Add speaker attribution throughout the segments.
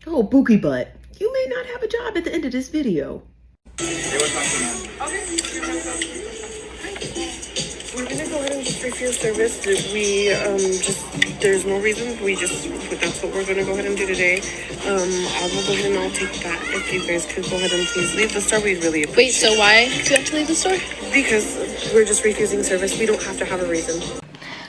Speaker 1: Oh, Bookie Butt, you may not have a job at the end of this video.
Speaker 2: We're gonna go ahead and just refuse service. There's no reason. That's what we're gonna go ahead and do today. I will go ahead and I'll take that. If you guys could go ahead and please leave the store, we'd really appreciate it.
Speaker 3: Wait, so why do you have to leave the store?
Speaker 2: Because we're just refusing service. We don't have to have a reason.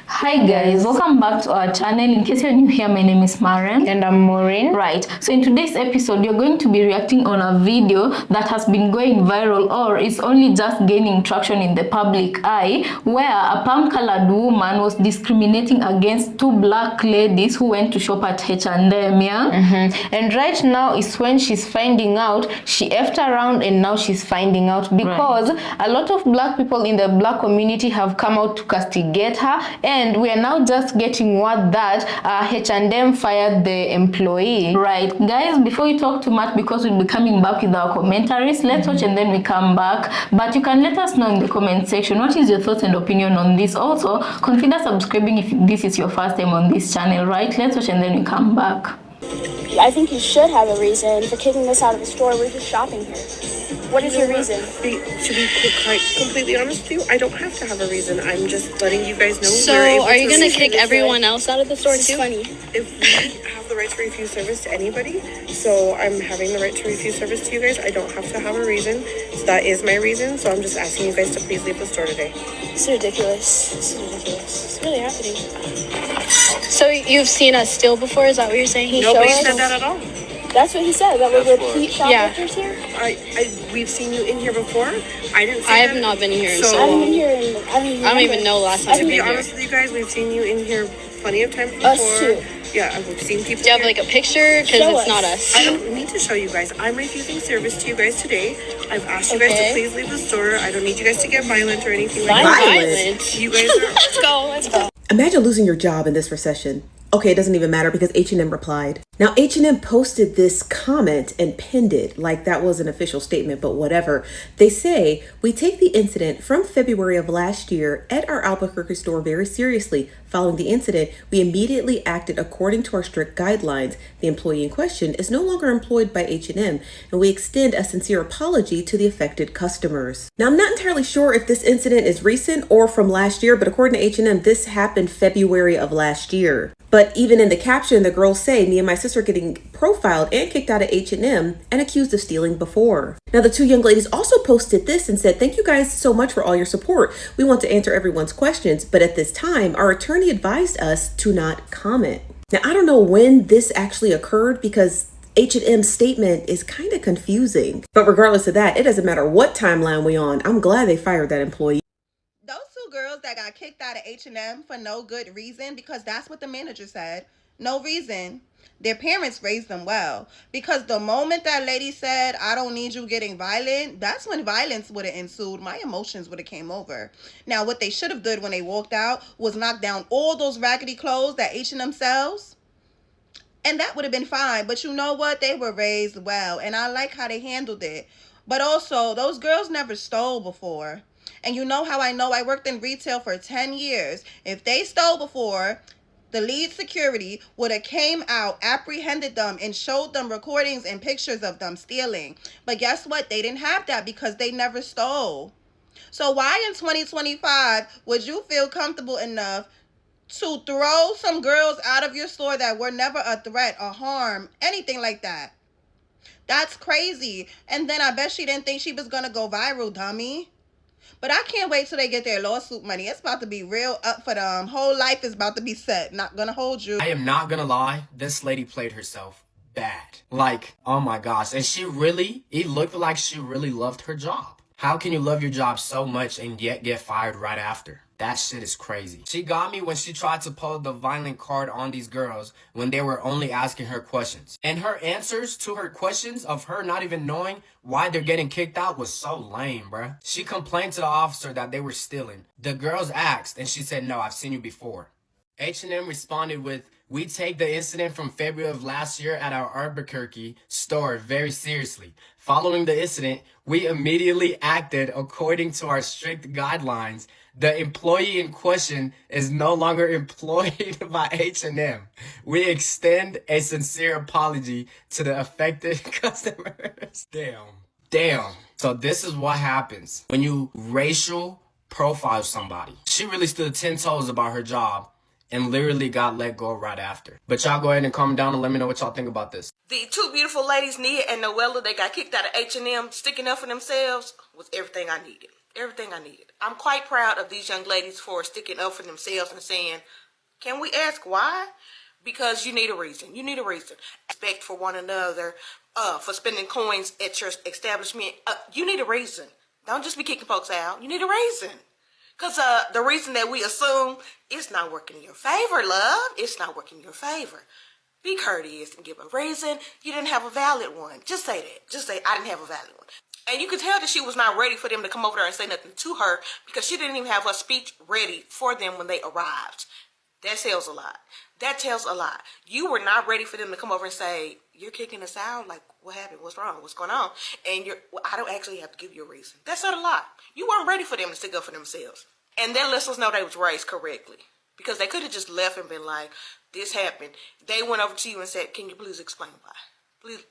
Speaker 4: Hi guys, welcome back to our channel. In case you're new here, my name is Maren.
Speaker 5: And I'm Maureen.
Speaker 4: Right, so in today's episode, you're going to be reacting on a video that has been going viral or is only just gaining traction in the public eye, where a palm-colored woman was discriminating against two black ladies who went to shop at H&M, yeah?
Speaker 5: And right now is when she's finding out. She effed around and now she's finding out because a lot of black people in the black community have come out to castigate her, and we are now just getting word that H&M fired the employee.
Speaker 4: Right, guys, before we talk too much, because we'll be coming back with our commentaries, let's watch and then we come back. But you can let us know in the comment section what is your thoughts and opinion on this. Also, consider subscribing if this is your first time on this channel, right? Let's watch and then we come back.
Speaker 6: I think you should have a reason for kicking us out of the store. We're just shopping here. What is your reason?
Speaker 2: To be completely honest with you, I don't have to have a reason. I'm just letting you guys know.
Speaker 3: So are you gonna kick everyone else out of the store too?
Speaker 6: Funny.
Speaker 2: If we have the right to refuse service to anybody, so I'm having the right to refuse service to you guys. I don't have to have a reason. So that is my reason. So I'm just asking you guys to please leave the store today.
Speaker 6: It's ridiculous. This is ridiculous. It's really happening.
Speaker 3: So you've seen us steal before? Is that what you're saying?
Speaker 2: Nobody said that at all.
Speaker 6: That's what he said. That we repeat shoplifters here.
Speaker 2: We've seen you in here before. I didn't.
Speaker 3: I have not been here in so
Speaker 6: I haven't
Speaker 3: long.
Speaker 6: been here.
Speaker 3: I don't even know last time
Speaker 2: To
Speaker 3: I've
Speaker 2: be
Speaker 3: been here.
Speaker 2: honest with you guys, we've seen you in here plenty of times before.
Speaker 6: Us too.
Speaker 2: Yeah, we've seen people.
Speaker 3: Do you have like a picture? Because
Speaker 6: Show
Speaker 3: it's
Speaker 6: us.
Speaker 3: not us.
Speaker 2: I don't need to show you guys. I'm refusing service to you guys today. I've asked you guys to please leave the store. I don't need you guys to get violent or anything like that.
Speaker 3: Violent.
Speaker 2: You guys are.
Speaker 3: Let's go. Let's go.
Speaker 1: Imagine losing your job in this recession. Okay, it doesn't even matter because H&M replied. Now, H&M posted this comment and pinned it like that was an official statement, but whatever. They say, we take the incident from February of last year at our Albuquerque store very seriously. Following the incident, we immediately acted according to our strict guidelines. The employee in question is no longer employed by H&M, and we extend a sincere apology to the affected customers. Now, I'm not entirely sure if this incident is recent or from last year, but according to H&M, this happened February of last year. But even in the caption, the girls say, me and my sister getting profiled and kicked out of H&M and accused of stealing before. Now, the two young ladies also posted this and said, thank you guys so much for all your support. We want to answer everyone's questions, but at this time, our attorney advised us to not comment. Now, I don't know when this actually occurred because H&M's statement is kind of confusing. But regardless of that, it doesn't matter what timeline we on. I'm glad they fired that employee.
Speaker 7: Those two girls that got kicked out of H&M for no good reason, because that's what the manager said. No reason. Their parents raised them well. Because the moment that lady said, I don't need you getting violent, that's when violence would have ensued. My emotions would have came over. Now, what they should have done when they walked out was knock down all those raggedy clothes that H&M sells. And that would have been fine. But you know what? They were raised well. And I like how they handled it. But also, those girls never stole before. And you know how I know? I worked in retail for 10 years. If they stole before, the lead security would have came out, apprehended them, and showed them recordings and pictures of them stealing. But guess what? They didn't have that because they never stole. So why in 2025 would you feel comfortable enough to throw some girls out of your store that were never a threat, a harm, anything like that? That's crazy. And then I bet she didn't think she was going to go viral, dummy. But I can't wait till they get their lawsuit money. It's about to be real up for them. Whole life is about to be set. Not gonna hold you.
Speaker 8: I am not gonna lie. This lady played herself bad. Like, oh my gosh. And it looked like she really loved her job. How can you love your job so much and yet get fired right after? That shit is crazy. She got me when she tried to pull the violent card on these girls when they were only asking her questions. And her answers to her questions of her not even knowing why they're getting kicked out was so lame, bruh. She complained to the officer that they were stealing. The girls asked and she said, no, I've seen you before. H&M responded with, we take the incident from February of last year at our Albuquerque store very seriously. Following the incident, we immediately acted according to our strict guidelines. The employee in question is no longer employed by H&M. We extend a sincere apology to the affected customers. Damn. So this is what happens when you racial profile somebody. She really stood 10 toes about her job and literally got let go right after. But y'all go ahead and comment down and let me know what y'all think about this.
Speaker 7: The two beautiful ladies, Nia and Noella, they got kicked out of H&M. Sticking up for themselves was everything I needed. Everything I needed. I'm quite proud of these young ladies for sticking up for themselves and saying, can we ask why? Because you need a reason. You need a reason. Respect for one another, for spending coins at your establishment. You need a reason. Don't just be kicking folks out. You need a reason. Because the reason that we assume it's not working in your favor, love. It's not working in your favor. Be courteous and give a reason. You didn't have a valid one. Just say that. Just say, I didn't have a valid one. And you could tell that she was not ready for them to come over there and say nothing to her because she didn't even have her speech ready for them when they arrived. That tells a lot. That tells a lot. You were not ready for them to come over and say, you're kicking us out? Like, what happened? What's wrong? What's going on? And I don't actually have to give you a reason. That said a lot. You weren't ready for them to stick up for themselves. And that lets us know they was raised correctly. Because they could have just left and been like, this happened. They went over to you and said, can you please explain why?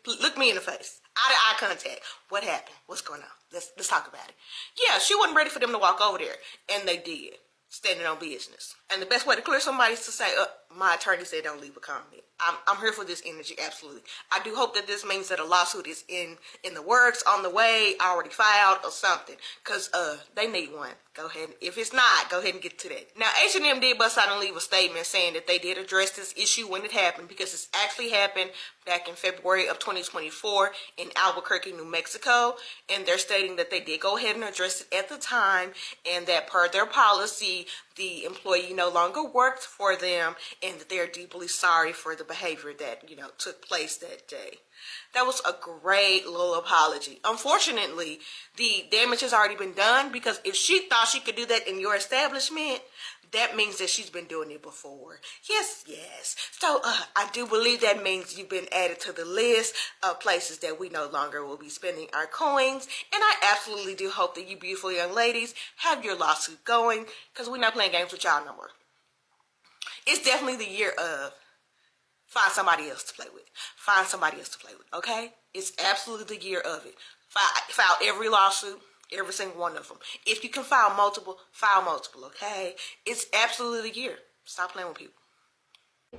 Speaker 7: Please look me in the face. Eye to eye contact. What happened? What's going on? Let's talk about it. Yeah, she wasn't ready for them to walk over there. And they did. Standing on business. And the best way to clear somebody is to say, my attorney said don't leave a comment. I'm here for this energy, absolutely. I do hope that this means that a lawsuit is in the works, on the way, already filed, or something. Because they need one. Go ahead. If it's not, go ahead and get to that. Now, H&M did bust out and leave a statement saying that they did address this issue when it happened, because it's actually happened back in February of 2024 in Albuquerque, New Mexico. And they're stating that they did go ahead and address it at the time, and that per their policy, the employee no longer worked for them, and that they're deeply sorry for the behavior that, took place that day. That was a great little apology. Unfortunately, the damage has already been done, because if she thought she could do that in your establishment, that means that she's been doing it before. Yes. So I do believe that means you've been added to the list of places that we no longer will be spending our coins. And I absolutely do hope that you beautiful young ladies have your lawsuit going, because we're not playing games with y'all no more. It's definitely the year of find somebody else to play with. Find somebody else to play with, okay? It's absolutely the year of it. File every lawsuit. Every single one of them. If you can file multiple, okay? It's absolutely the year. Stop playing with people.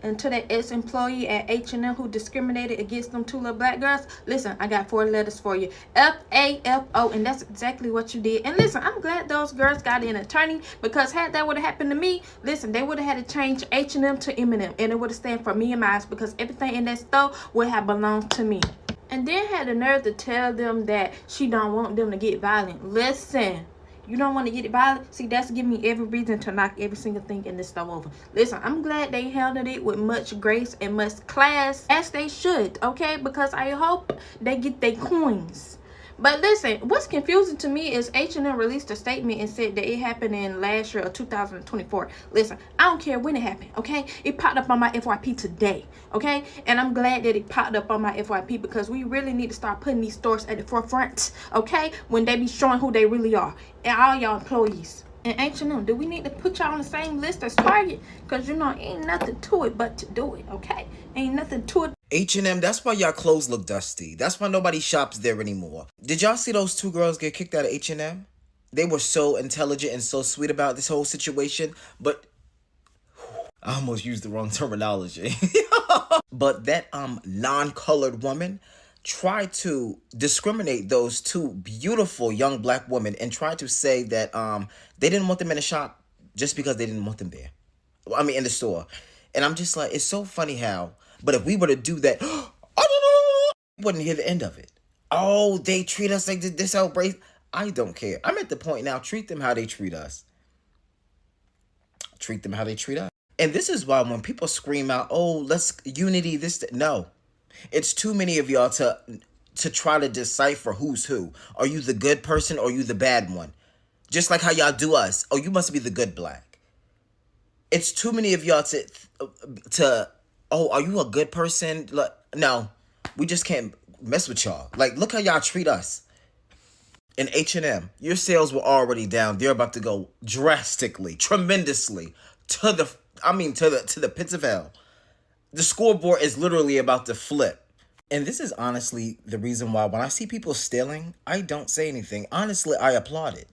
Speaker 5: And to that ex-employee at H&M who discriminated against them two little black girls, listen, I got 4 letters for you. F-A-F-O, and that's exactly what you did. And listen, I'm glad those girls got an attorney, because had that would have happened to me, listen, they would have had to change H&M to M&M, and it would have stand for me and mine, because everything in that store would have belonged to me. And then had the nerve to tell them that she don't want them to get violent. Listen, you don't want to get violent? See, that's giving me every reason to knock every single thing in this store over. Listen, I'm glad they handled it with much grace and much class, as they should, okay? Because I hope they get their coins. But listen, what's confusing to me is H&M released a statement and said that it happened in last year of 2024. Listen, I don't care when it happened, okay? It popped up on my FYP today, okay? And I'm glad that it popped up on my FYP, because we really need to start putting these stores at the forefront, okay? When they be showing who they really are. And all y'all employees. And H&M, do we need to put y'all on the same list as Target? Because, ain't nothing to it but to do it, okay? Ain't nothing to it.
Speaker 9: H&M, that's why y'all clothes look dusty. That's why nobody shops there anymore. Did y'all see those 2 girls get kicked out of H&M? They were so intelligent and so sweet about this whole situation, but I almost used the wrong terminology. But that non-colored woman tried to discriminate those 2 beautiful young black women and tried to say that they didn't want them in the shop just because they didn't want them there. I mean, in the store. And I'm just like, it's so funny how. But if we were to do that, we wouldn't hear the end of it. Oh, they treat us like this outbreak. I don't care. I'm at the point now, treat them how they treat us. Treat them how they treat us. And this is why when people scream out, oh, let's unity, no. It's too many of y'all to try to decipher who's who. Are you the good person or are you the bad one? Just like how y'all do us. Oh, you must be the good black. It's too many of y'all to oh, are you a good person? No, we just can't mess with y'all. Like, look how y'all treat us. In H&M, your sales were already down. They're about to go drastically, tremendously to the pits of hell. The scoreboard is literally about to flip. And this is honestly the reason why when I see people stealing, I don't say anything. Honestly, I applaud it.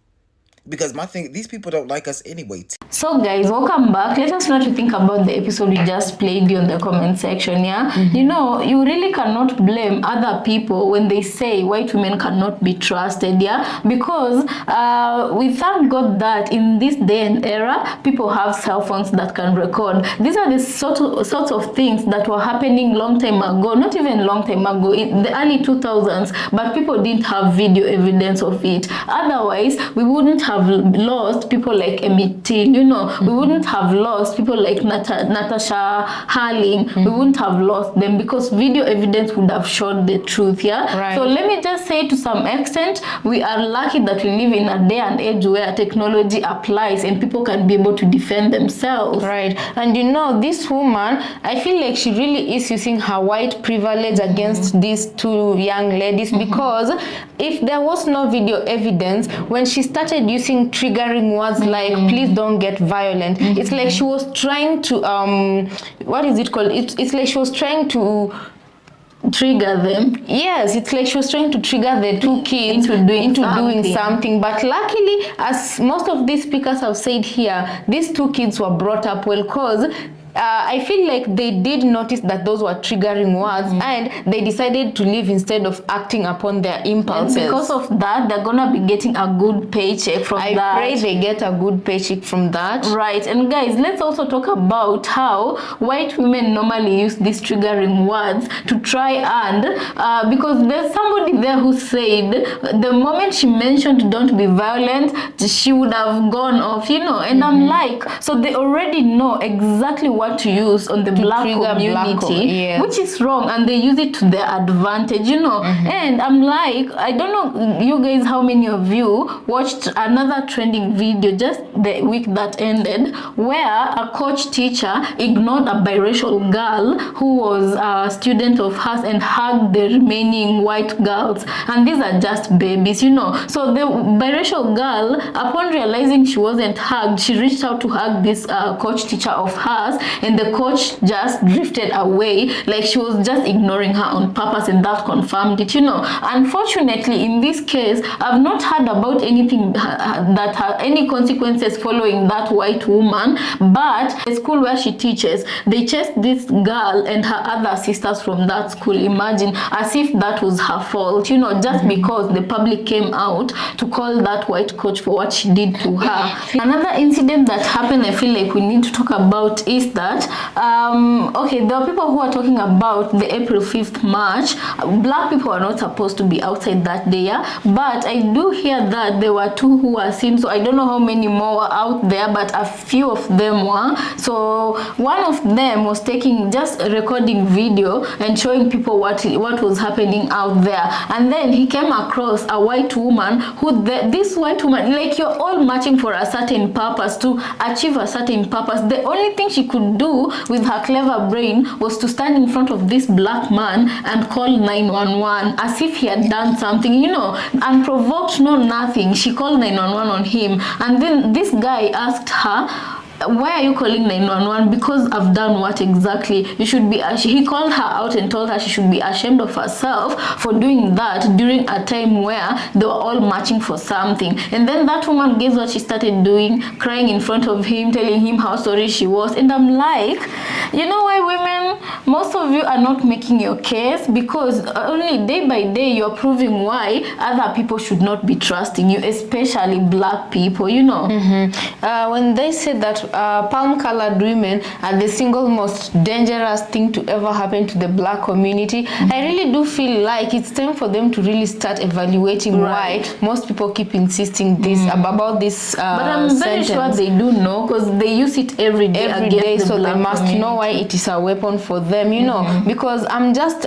Speaker 9: Because these people don't like us anyway.
Speaker 4: So guys, welcome back. Let us know what you think about the episode we just played in the comment section, yeah? You know, you really cannot blame other people when they say white women cannot be trusted, yeah? Because we thank God that in this day and era, people have cell phones that can record. These are the sorts of things that were happening long time ago, not even long time ago, in the early 2000s, but people didn't have video evidence of it. Otherwise, we wouldn't have lost people like Emmett Till, you know, we wouldn't have lost people like Natasha Harling, we wouldn't have lost them because video evidence would have showed the truth, yeah?
Speaker 5: Right.
Speaker 4: So let me just say, to some extent, we are lucky that we live in a day and age where technology applies and people can be able to defend themselves.
Speaker 5: Right. And you know, this woman, I feel like she really is using her white privilege against these two young ladies, because if there was no video evidence, when she started using triggering words like please don't get violent, it's like she was trying to what is it called, it's like she was trying to
Speaker 4: trigger them.
Speaker 5: Yes, it's like she was trying to trigger the two kids into doing something. But luckily, as most of these speakers have said here, these two kids were brought up well, because I feel like they did notice that those were triggering words, and they decided to leave instead of acting upon their impulses.
Speaker 4: And because of that, they're gonna be getting a good paycheck from that.
Speaker 5: I pray they get a good paycheck from that.
Speaker 4: Right. And guys, let's also talk about how white women normally use these triggering words to try and because there's somebody there who said the moment she mentioned don't be violent, she would have gone off, you know. And I'm like, so they already know exactly what to use on the black community, which is wrong, and they use it to their advantage, you know. And I'm like, I don't know you guys how many of you watched another trending video just the week that ended, where a coach teacher ignored a biracial girl who was a student of hers and hugged the remaining white girls, and these are just babies, you know. So the biracial girl, upon realizing she wasn't hugged, she reached out to hug this coach teacher of hers, and the coach just drifted away, like she was just ignoring her on purpose, and that confirmed it, you know. Unfortunately, in this case, I've not heard about anything that had any consequences following that white woman, but the school where she teaches, they chased this girl and her other sisters from that school. Imagine, as if that was her fault, you know, just because the public came out to call that white coach for what she did to her. Another incident that happened, I feel like we need to talk about, is that okay, there are people who are talking about the April 5th march. Black people are not supposed to be outside that day, yeah? But I do hear that there were two who were seen, so I don't know how many more were out there, but a few of them were. So one of them was just recording video and showing people what was happening out there, and then he came across a white woman who this white woman, like, you're all marching for a certain purpose, to achieve a certain purpose. The only thing she could do with her clever brain was to stand in front of this black man and call 911 as if he had done something, you know, unprovoked, no nothing. She called 911 on him, and then this guy asked her, why are you calling 911? Because I've done what exactly? You should be. He called her out and told her she should be ashamed of herself for doing that during a time where they were all marching for something. And then that woman, guess what she started doing? Crying in front of him, telling him how sorry she was. And I'm like, you know why, women, most of you are not making your case, because only day by day you're proving why other people should not be trusting you, especially black people, you know.
Speaker 5: When they said that palm-colored women are the single most dangerous thing to ever happen to the black community, I really do feel like it's time for them to really start evaluating why most people keep insisting this about this
Speaker 4: but I'm very sure they do know, because they use it every day,
Speaker 5: so they must know why it is a weapon for them, you know. Because I'm just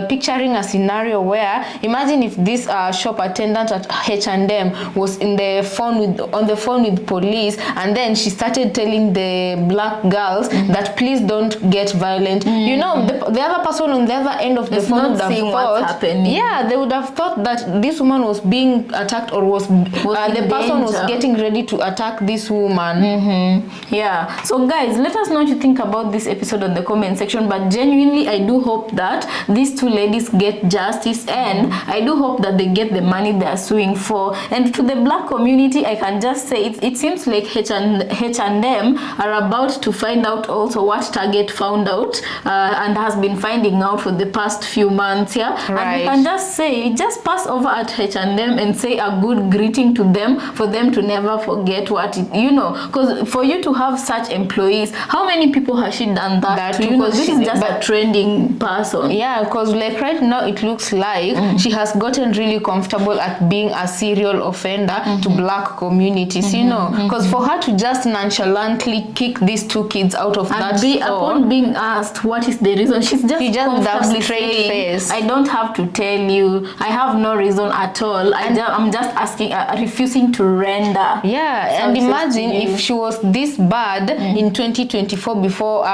Speaker 5: picturing a scenario where, imagine if this shop attendant at H&M was on the phone with police, and then she started telling telling the black girls that please don't get violent. You know, the other person on the other end of the phone would have thought,
Speaker 4: what's happening.
Speaker 5: yeah, they would have thought that this woman was being attacked or was the person was getting ready to attack this woman.
Speaker 4: Yeah. So guys, let us know what you think about this episode on the comment section. But genuinely, I do hope that these two ladies get justice, and I do hope that they get the money they are suing for. And to the black community, I can just say it seems like H&M are about to find out also what Target found out and has been finding out for the past few months. Yeah. And we can just say, just pass over at H&M and say a good greeting to them, for them to never forget what it, you know, because for you to have such employees, how many people has she done that to? You know, this is just a trending person.
Speaker 5: Yeah, because like right now it looks like she has gotten really comfortable at being a serial offender to black communities, you know, because for her to just nonchalantly kick these two kids out of that store,
Speaker 4: upon being asked what is the reason, she just
Speaker 5: that straight
Speaker 4: saying,
Speaker 5: face,
Speaker 4: I don't have to tell you, I have no reason at all, I'm just asking, refusing to render.
Speaker 5: Yeah, and imagine if she was this bad in 2024 before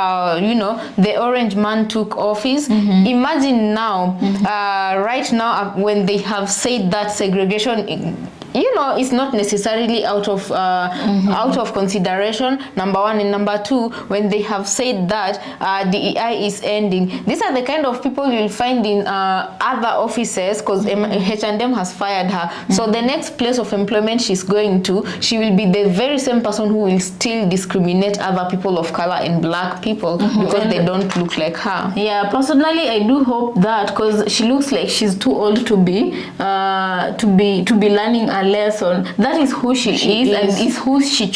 Speaker 5: you know, the orange man took office. Imagine now, right now, when they have said that segregation, you know, it's not necessarily out of consideration, number one, and number two, when they have said that DEI is ending, these are the kind of people you'll find in other offices, because H&M has fired her. So the next place of employment she's going to, she will be the very same person who will still discriminate other people of color and black people because they don't look like her.
Speaker 4: Yeah, personally, I do hope that, because she looks like she's too old to be learning a lesson. That is who she is, and is who she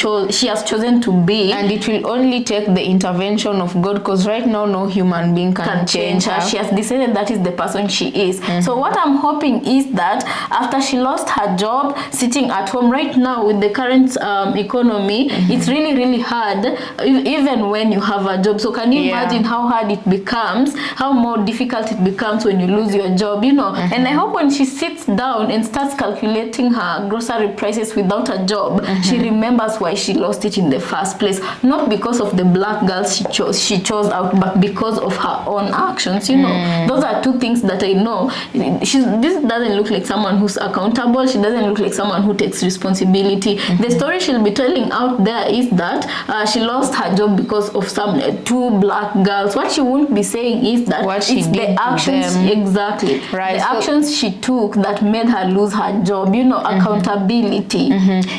Speaker 4: has chosen to be,
Speaker 5: and it will only take the intervention of God, because right now no human being can change her.
Speaker 4: She has decided that is the person she is. So what I'm hoping is that after she lost her job, sitting at home right now with the current economy, it's really hard even when you have a job. So can you imagine how hard it becomes, how more difficult it becomes when you lose your job, you know? And I hope when she sits down and starts calculating her grocery prices without a job, she remembers why she lost it in the first place, not because of the black girls she chose out, but because of her own actions, you know. Those are two things that I know. This doesn't look like someone who's accountable. She doesn't look like someone who takes responsibility. The story she'll be telling out there is that she lost her job because of some two black girls. What she won't be saying is that
Speaker 5: what she did
Speaker 4: the actions, exactly, the actions she took that made her lose her job, you know, accountability.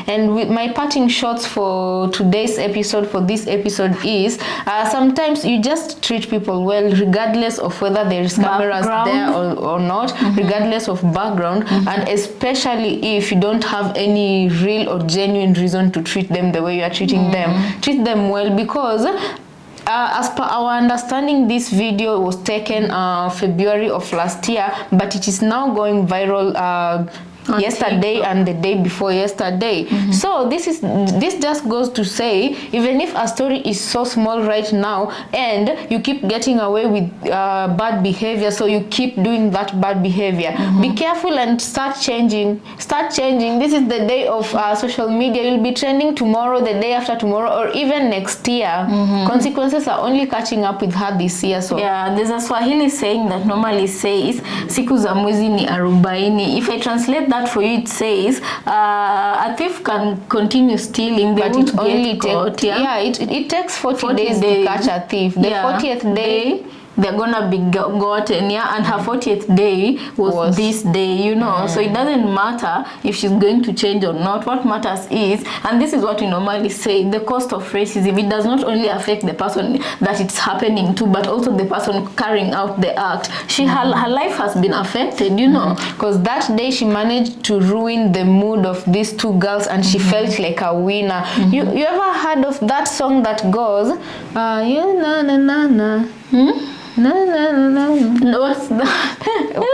Speaker 5: And with my parting shots for today's episode, for this episode, is sometimes you just treat people well, regardless of whether there is cameras there or not, regardless of background, and especially if you don't have any real or genuine reason to treat them the way you are treating them. Treat them well, because as per our understanding, this video was taken February of last year, but it is now going viral yesterday and the day before yesterday. So this just goes to say, even if a story is so small right now and you keep getting away with bad behavior, so you keep doing that bad behavior, be careful and start changing. This is the day of social media. You'll be trending tomorrow, the day after tomorrow, or even next year. Consequences are only catching up with her this year. So
Speaker 4: yeah, there's a Swahili saying that normally says siku za mwezi ni 40. If I translate that for you, it says a thief can continue stealing, but it only takes it takes 40 days to catch a thief. The 40th day they're gonna be gotten, and her 40th day was this day, you know. So it doesn't matter if she's going to change or not. What matters is, and this is what we normally say, the cost of racism. It does not only affect the person that it's happening to, but also the person carrying out the act. Her life has been affected, you know,
Speaker 5: because that day she managed to ruin the mood of these two girls, and she felt like a winner. You ever heard of that song that goes you na na na na?
Speaker 4: No, what's that?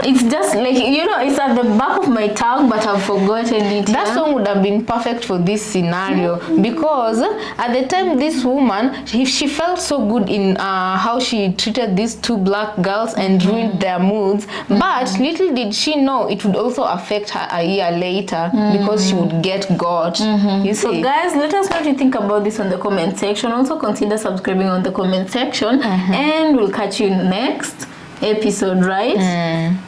Speaker 4: It's just like, you know, it's at the back of my tongue, but I've forgotten it.
Speaker 5: That song would have been perfect for this scenario because at the time this woman, she felt so good in how she treated these two black girls and ruined their moods, but little did she know it would also affect her a year later because she would get got. You see?
Speaker 4: So guys, let us know what you think about this on the comment section. Also consider subscribing on the comment section, and we'll catch you in the next episode, right?